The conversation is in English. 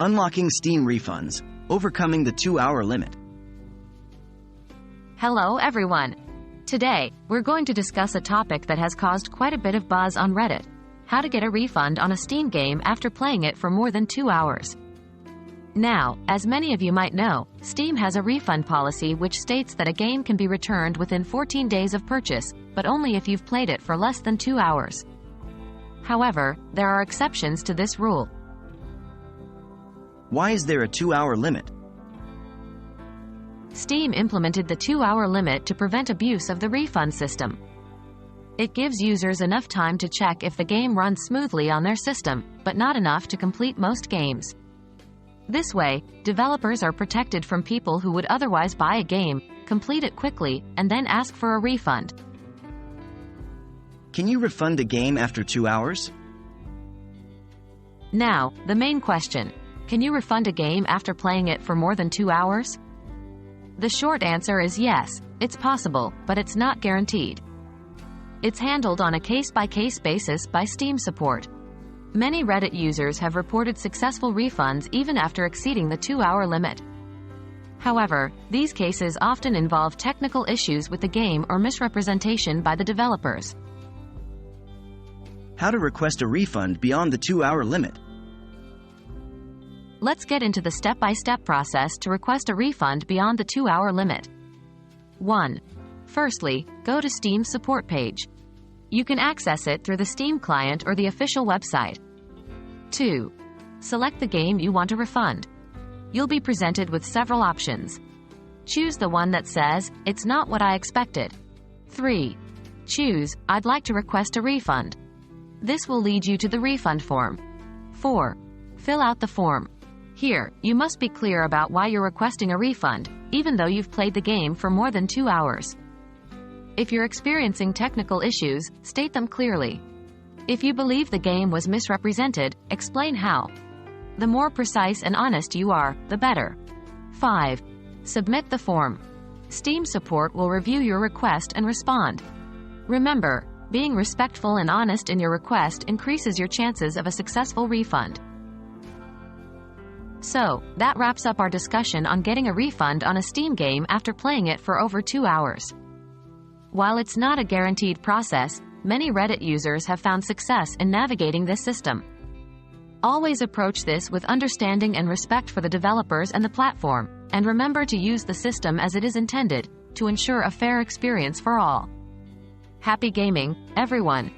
Unlocking Steam Refunds, overcoming the 2-hour limit. Hello everyone! Today, we're going to discuss a topic that has caused quite a bit of buzz on Reddit: how to get a refund on a Steam game after playing it for more than 2 hours. Now, as many of you might know, Steam has a refund policy which states that a game can be returned within 14 days of purchase, but only if you've played it for less than 2 hours. However, there are exceptions to this rule. Why is there a 2-hour limit? Steam implemented the 2-hour limit to prevent abuse of the refund system. It gives users enough time to check if the game runs smoothly on their system, but not enough to complete most games. This way, developers are protected from people who would otherwise buy a game, complete it quickly, and then ask for a refund. Can you refund a game after 2 hours? Now, the main question: can you refund a game after playing it for more than 2 hours? The short answer is yes, it's possible, but it's not guaranteed. It's handled on a case-by-case basis by Steam support. Many Reddit users have reported successful refunds even after exceeding the 2-hour limit. However, these cases often involve technical issues with the game or misrepresentation by the developers. How to request a refund beyond the 2-hour limit? Let's get into the step-by-step process to request a refund beyond the 2-hour limit. 1. Firstly, go to Steam's support page. You can access it through the Steam client or the official website. 2. Select the game you want to refund. You'll be presented with several options. Choose the one that says, "It's not what I expected." 3. Choose, "I'd like to request a refund." This will lead you to the refund form. 4. Fill out the form. Here, you must be clear about why you're requesting a refund, even though you've played the game for more than 2 hours. If you're experiencing technical issues, state them clearly. If you believe the game was misrepresented, explain how. The more precise and honest you are, the better. 5. Submit the form. Steam support will review your request and respond. Remember, being respectful and honest in your request increases your chances of a successful refund. So, that wraps up our discussion on getting a refund on a Steam game after playing it for over 2 hours. While it's not a guaranteed process, many Reddit users have found success in navigating this system. Always approach this with understanding and respect for the developers and the platform, and remember to use the system as it is intended, to ensure a fair experience for all. Happy gaming, everyone!